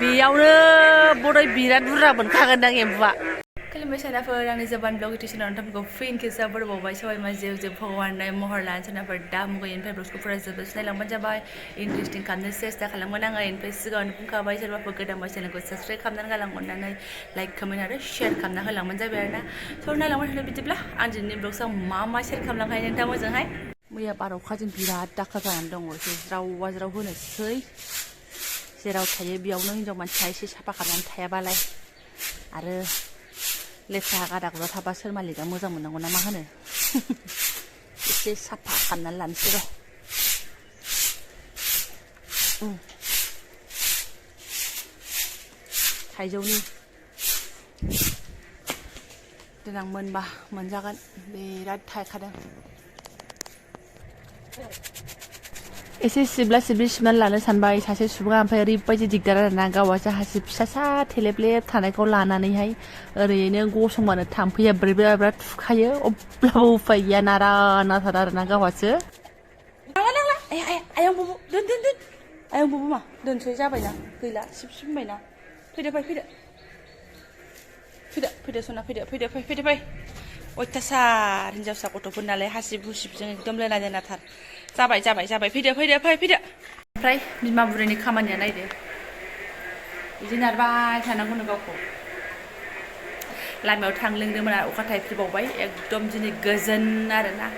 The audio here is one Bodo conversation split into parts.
बेयावनो बड'य बिराद बुरजा मोनखागोनदां एम्बुआ खुलुमबाय सानाफोर आंनि जबानब्लग इउटिउब चेनेलाव नोंथांमोनखौ फिन खेबसे बरबावबाय सबाय मा जेव जेव भगवाननाय महर लानो सानाफोर दा मुगायनिफ्राय ब्लगखौ फरायजोबो नायलांबानो जाबाय इन्टारेस्टिं खालामनो सेस्था खालामगोन आङो इनिफ्राय सिगाङावनो बुंखाबाय सोरबाफोर गोदानबा चेनेलखौ साबस्क्राइब खालामनानै गालां अननानै लाइक कमेन्ट आरो शेयार खालामना होलांबानो जाबाय आरोना स' नायलांबाय थादो बिदिब्ला आं दिनैनि ब्लगआव मा शेयार खालामलांखायो नोंथां मोजोंहाय मैया बार अखाजों बिराद दाखा जानानै दङ एसे ज्रावा ज्राव होनोसै जेराव थायो बेयावनो हिनजाव मानसिया एसे साफा खालामनानै थायाबालाय आरो लेथ्रा गादागुदा थाबा सोर मालिकआ मोजां मोननांगौ ना मा होनो एसे साफा खालामनानै लानोसै र' थाइजौनि देनां मोनबा मोनजागोन बिराद थायखादों एसे सिबला सिबलि सिबनानै लानो सानबाय सासे सुबुङा ओमफ्राय ओरैबायदि दिगदार आरोना गावहासो हासिब फिसासा थेलेबलेब थानायखौ लानानैहाय ओरैनो गसंबानो थाम्फैया बिराद थुखायो अब्लाबो उफाय गैया नारा नाथार आरोना गावहासो नांला आयं बुबु दोन आयं बुबु मा दोनसै जाबायना गैला सिबसिबबायना फैदो सना फैदो अयथासार हिनजावसा गथ'फोर नालाय हासिब हुसिबजों एकदम लेना देनाथार जाबाय फैदो ओमफ्राय बिमा बुरैनि खामानिया नायदो बिदि नारबाय थानांगौनो गावखौ लामायाव थांलोंदोंमोन आरो अखा थाइफ्रिबावबाय एकदम दिनै गोजोन आरोना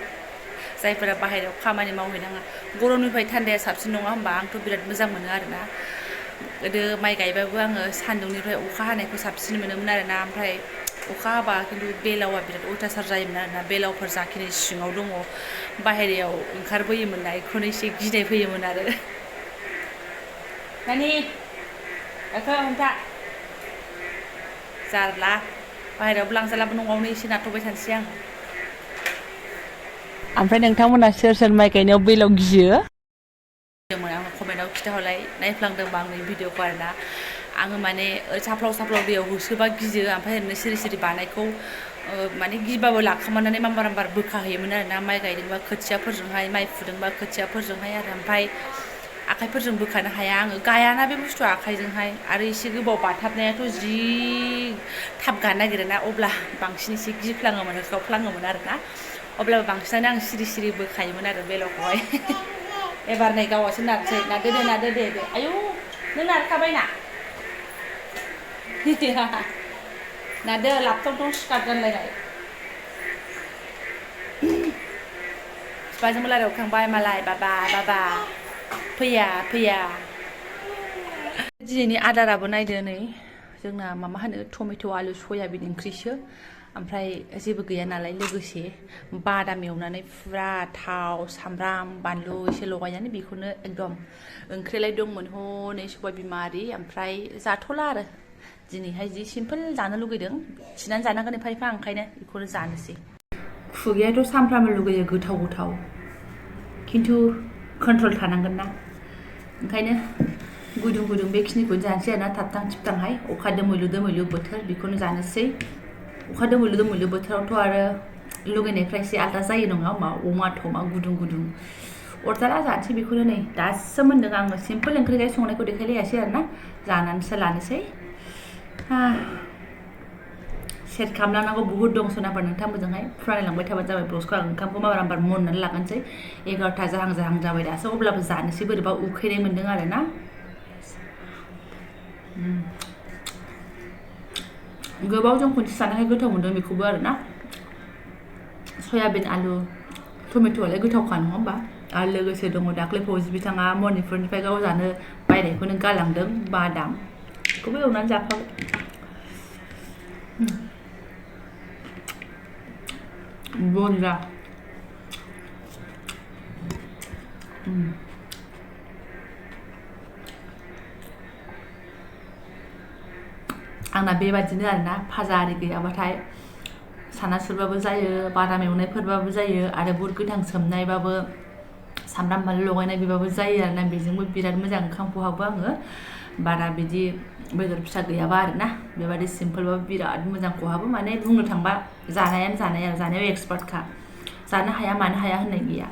जायफोरा बाहेरायाव खामानि मावहैनाङा गरमनिफ्राय थान्दाया साबसिन नङा होमबा आंथ' बिराद मोजां मोनो आरोना गोदो माइ गायबाबो आङो सान्दुंनिफ्राय अखा हानायखौ साबसिन मोनोमोन आरोना ओमफ्राय अखा हाबा खिन्थु बेलावा बिराद अयथासार जायोमोन आरोना बेलावफोर जाखिनि सिङाव दङ बाहेरायाव ओंखारबोयोमोन ना बेखौनो एसे गिनाय फैयोमोन आरो नानि बेखौ हमथा जारला बाहेरायावबो लांजालाबो न'आवनो एसे नाथ'बाय थानोसै आं ओमफ्राय नोंथांमोना सोर माइ गायनायाव बेलाव गियो आं कमेन्टआव खिथाहरलाय नायफ्लांदोंबा आंनि भिडिअखौ आरोना आङो माने साफ्लाव दैयाव होसोबा गियो ओमफ्राय ओरैनो सिरि बानायखौ माने गिबाबो लाखोमानानै माम्बार बोखाहैयोमोन आरोना माइ गायदोंबा खोथियाफोरजोंहाय माइ फुदोंबा खोथियाफोरजोंहाय आरो ओमफ्राय आखाइफोरजों बोखानो हाया आङो गायाना बे बुस्थुआ आखाइजोंहाय आरो एसे गोबाव बाथाबनायाथ' जि थाब गानो नागिरोना अब्ला बांसिन एसे गिफ्लाङोमोन होख्रावफ्लाङोमोन आरोना अब्लाबो बांसिनानो आं सिरि बोखायोमोन आरो बेलावखौहाय एबार नै गावासो नारसै नारदो दे आयौ नों नारखाबाय ना नारदो लाबथं सिखार जानलायनाय बिफाजोंबो रायलायखांबाय मालाय बाबा फैया दिनैनि आदाराबो नायदो नै जोंना मा होनो टमेट' आलु सयाबिन ओंख्रिसो ओमफ्राय जेबो गैया नालाय लोगोसे बादाम एवनानै फुरा थाव सामब्राम बानलु एसे लगायनानै बेखौनो एकदम ओंख्रिलाय दंमोन हनै सबाय बिमा आरि ओमफ्राय जाथ'ला आरो दिनैहाय जि सिम्पोल जानो लुगैदों थिनानै जानांगोन एफा ओंखायनो बेखौनो जानोसै खुगायाथ' सामफ्रामबो लुगैयो गोथाव खिन्थु कन्ट्रल थानांगोन ना ओंखायनो गुदुं बेखिनिखौनो जानोसै आरोना थाबथां थिबथांहाय अखा दोमैलु बोथोर बेखौनो जानोसै अखा दोमैलु बोथोरावथ' आरो लुगैनायफ्रा एसे आलदा जायो नङा होमबा अमा थमा गुदुं अरजाला जानोसै बेखौनो नै दासो मोन्दों आङो सिम्पोल ओंख्रि संनायखौ देखायलायासै आरोना जानानैसो लानोसै शेयार खालामलांनांगौ बुहुद दं सोनाफोर नोंथांमोनजोंहाय फरायलांबाय थाबानो जाबाय ब्लगखौ आं ओंखामखौ माबार मननानै लागोनसै 11ता जाहां जाबाय दासो अब्लाबो जानोसै बोरैबा उखैनाय मोन्दों आरोना गोबावजों खनसे जानायखाय गोथाव मोन्दों बेखौबो आरोना सयाबिन आलु टमेट'आलाय गोथावखा नङा होमबा आरो लोगोसे दङ दाख्लै फौजि बिथाङा मणिपुरनिफ्राय गाव जानो बायनायखौनो गालांदों बादाम बेखौबो एवनानै जाफाबाय बरिया आंना बेबादिनो आरोना फाजा आरि गैयाबाथाय सानासुरबाबो जायो बादाम एवनायफोरबाबो जायो आरो बुद गोथां सोमनायबाबो सामब्राम बानलु लगायनाय बेबाबो जायो आरोना बेजोंबो बिराद मोजां ओंखाम खहाबो आङो बारा बिदि बेदर फिसा गैयाबा आरोना बेबादि सिम्पोलबाबो बिराद मोजां खहाबो माने बुंनो थांबा जानायाव एक्सपार्टखा जानो हाया मानो हाया होननाय गैया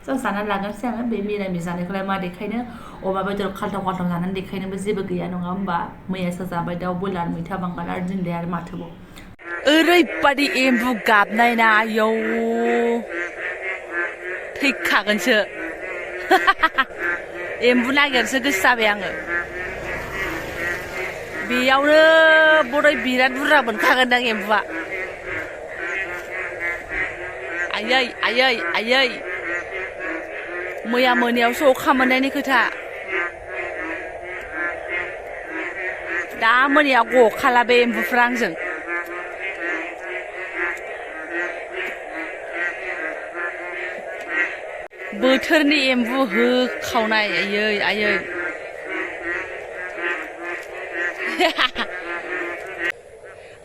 जों जानानै लागोनसै आङो बे मिरामिस जानायखौलाय मा देखायनो अमा बेदर खाल्थाव खाल्थाव जानानै देखायनोबो जेबो गैया नङा होमबा मैयासो जाबाय दाउ बयलार मैथा बांगाल आरो दिनैलाय आरो माथोबाव ओरैबादि एम्बु गाबनाय ना आयौ थैखागोनसो एम्बु नागिरनोसो गोसो जाबाय आङो बेयावनो बरै बिराद बुरजा मोनखागोनदां एम्बुआ आयै आयै आयै मैया मोनायावसो अखा मोननायनि खोथा दा मोनायाव गखाला बे एम्बुफ्रा आंजों बोथोरनि एम्बु होखावनाय आयै आयै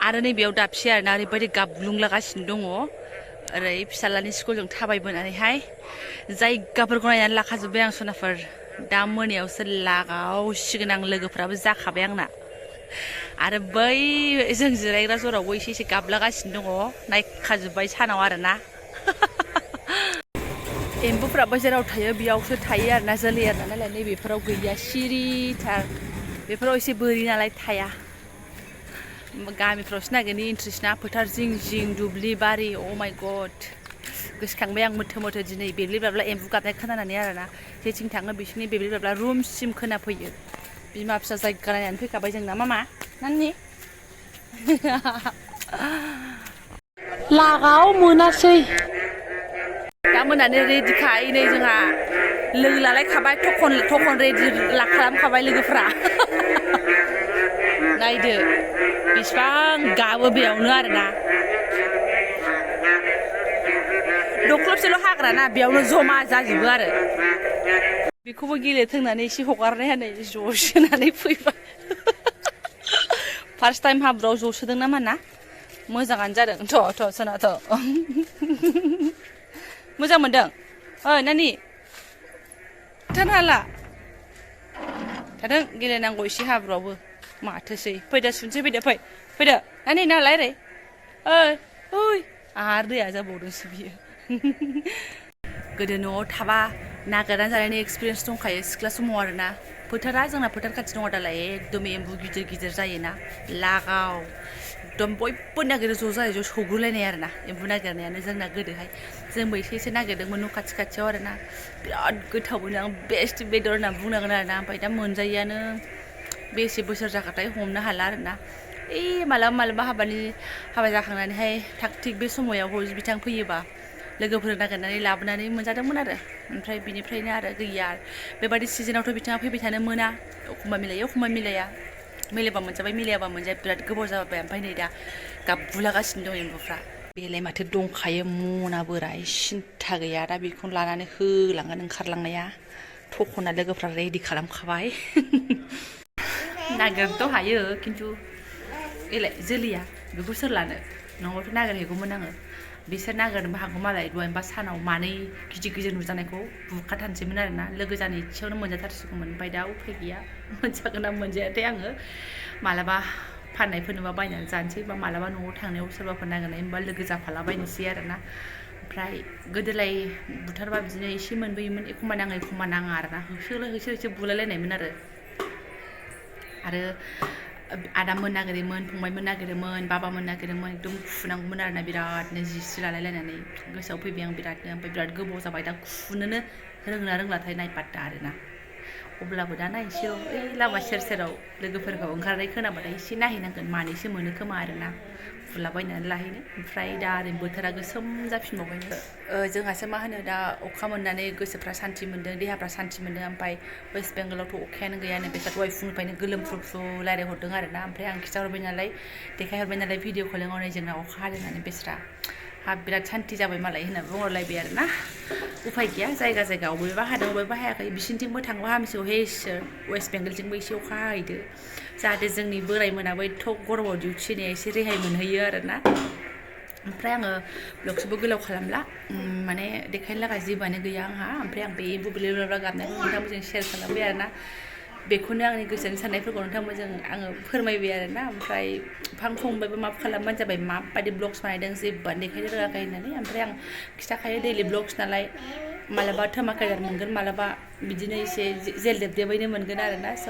आरो नैबेयाव दाबसे आरोना ओरैबायदि गाबग्लुंलागासिनो दङ ओरै फिसालानि स्कुलजों थाबायबोनानैहाय जायगाफोरखौ नायनानै लाखाजोब्बाय आं सनाफोर दा मोनायावसो लागावसिगोन आं लोगोफ्राबो जाखाबाय आंना आरो बै जों जिरायग्रा जरावबो एसे एसे गाबलागासिनो दङ नायखाजोब्बाय सानाव आरोना एम्बुफ्राबो जेराव थायो बेयावसो थायो आरोना जोलै आरोना नालाय नैबेफोराव गैया सिरिथार बेफोराव एसे बोरि नालाय थाया गामिफ्रावसो नागिरनो इन्ट्रेस्ट ना फोथार जिं जिं दुब्लि बारि अ माय गड गोसोखांबाय आं मोथो मोथो दिनै बेब्लि बाब्ला एम्बु गाबनाय खोनानानै आरोना जेथिं थाङो बिसिनि बेब्लि बाब्ला रुमसिम खोनाफैयो बिमा फिसा जायगा नायनानै फैखाबाय जोंना मामा नानि लागाव मोनासै दा मोनानो रेडिखा नै जोंहा लोगो लालायखाबाय थखन रेडि खालामखाबाय लोगोफ्रा नायदो बिसिबां गाबो बेयावनो आरोना दख्लबसेल' हाग्राना बेयावनो जमा जाजोबो आरो बेखौबो गेलेथोंनानै एसे हगारनाय हानै ज'सोनानै फैबाय फार्स्ट टाइम हाब्रुआव ज'सोदों नामा ना मोजाङानो जादों थ' सोनाथ' मोजां मोनदों ओइ नानि थानो हाला थादों गेलेनांगौ एसे हाब्रुआवबो माथोसै फैदो सुनसै फैदो नानि नालाय ओरै ओइ आरो दैया जाबावदोंसो बियो गोदो न'आव थाबा नागिरनानै जानायनि एक्सपिरियेन्स दंखायो सिख्ला समाव आरोना फोथारा जोंना फोथार खाथि दङ दालाय एकदम एम्बु गिदिर गिदिर जायोना लागाव एकदम बयबो नागिरो ज' जायो ज' सौग्रुलायनाय आरोना एम्बु नागिरनायानो जोंना गोदोहाय जोंबो एसे नागिरदोंमोन न' खाथि खाथियाव आरोना बिराद गोथाव मोनो आं बेस्ट बेदर होनना बुंनांगोन आरोना ओमफ्राय दा मोनजायैयानो बेसे बोसोर जाखाथाय हमनो हाला आरोना मालाबा हाबा जाखांनानैहाय थाग थिग बे समाव बिथां फैयोबा लोगोफोर नागिरनानै लाबोनानै मोनजादोंमोन आरो ओमफ्राय बिनिफ्रायनो आरो गैया बेबादि सिजोनावथ' बिथाङा फैबाय थानो मोना एखमबा मिलायो एखमबा मिलाया मिलायबा मोनजाबाय मिलायाबा मोनजाया बिराद गोबाव जाबाय ओमफ्राय नै दा गाबबुलागासिनो दं एम्बुफ्रा बेलाय माथो दंखायो मना बोराय सिन्था गैया दा बेखौनो लानानै होलांगोन ओंखारलांनाया थखना लोगोफ्रा रेडि खालामखाबाय नागिरनोथ' हायो खिन्थु एलाय जोलैया बेखौ सोर लानो न'आवथ' नागिरहैगौमोन आङो बिसोर नागिरनोबो हागौ मालाय दहायनोबा सानाव मानै गिदिर नुजानायखौ बुखाथारनोसैमोन आरोना लोगो जानो इसेयावनो मोनजाथारसिगौमोन ओमफ्राय दा उफाय गैया मोनजागोन ना मोनजायाथाय आङो मालाबा फाननायफोरनोबा बायनानै जानोसै बा मालाबा न'आव थांनायाव सोरबाफोर नागिरनाय होनबा लोगो जाफालाबायनोसै आरोना ओमफ्राय गोदोलाय बुथारबा बिदिनो एसे मोनबोयोमोन एखमबा नाङा आरोना होसो बुलायलायनायमोन आरो आदामोन नागिरोमोन फंबायमोन नागिरोमोन बाबामोन नागिरोमोन एकदम खुनांगौमोन आरोना बिरादनो जिस्रि लालायलायनानै गोसोआव फैबाय आं बिरादनो ओमफ्राय बिराद गोबाव जाबाय दा खुनोनो रोंना रोंलाथाय नायपात्ता आरोना अब्लाबो दा नायनोसै ओइ लामा सेराव लोगोफोरखौ ओंखारनाय खोनाबाथाय एसे नायहैनांगोन मानैसो मोनो खोमा आरोना फुलाबायनानै लाहैनो ओमफ्राय दा ओरैनो बोथोरा गोसोम जाफिनबावबाय जोंहासो मा होनो दा अखा मोननानै गोसोफ्रा सान्थि मोन्दों देहाफ्रा सान्थि मोन्दों ओमफ्राय वेस्ट बेंगलावथ' अखायानो गैयानो बेसा दहाय फुंनिफ्रायनो गोलोमफ्रुफ्रु रायज्लायहरदों आरोना ओमफ्राय आं खिथाहरबाय नालाय देखायहरबाय नालाय भिडिअ कलिङाव नै जोंना अखा हादों होननानै बेस्रा बिराद सान्थि जाबाय मालाय होनना बुंहरलायबाय आरोना उफाय गैया जायगा अबेबा हादों अबेबा हायाखै बिसिनिथिंबो थांबा हामसिगौ हे इसोर वेस्ट बेंगलथिंबो एसे अखा हाहैदो जाहाथे जोंनि बोराय मोनाबो एथ' गरमाव डिउटि होनाया एसे रेहाय मोनहैयो आरोना ओमफ्राय आङो ब्लगसबो गोलाव खालामला माने देखायनो लागा जेबोआनो गैया आंहा ओमफ्राय आं बे बुब्लि बुब्ला गाबनायखौ नोंथांमोनजों शेयार खालामबाय आरोना बेखौनो आंनि गोसोनि साननायफोरखौ नोंथांमोनजों आङो फोरमायबाय आरोना ओमफ्राय फंबायबो माफ खालामबानो जाबाय माबायदि ब्लग्स बानायदों जेबोआनो देखायनो रोङाखै होननानै ओमफ्राय आं खिथाखायो दैलि ब्लग्स नालाय मालाबा धमाकादार मोनगोन मालाबा बिदिनो एसे जेलदेबदेबैनो मोनगोन आरोना स'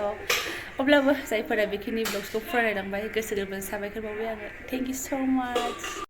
अब्लाबो जायफोरा बेखिनि ब्लग्सखौ फरायलांबाय गोसो गोरबोजों साबायखर बावबाय आङो थेंक इउ स' माच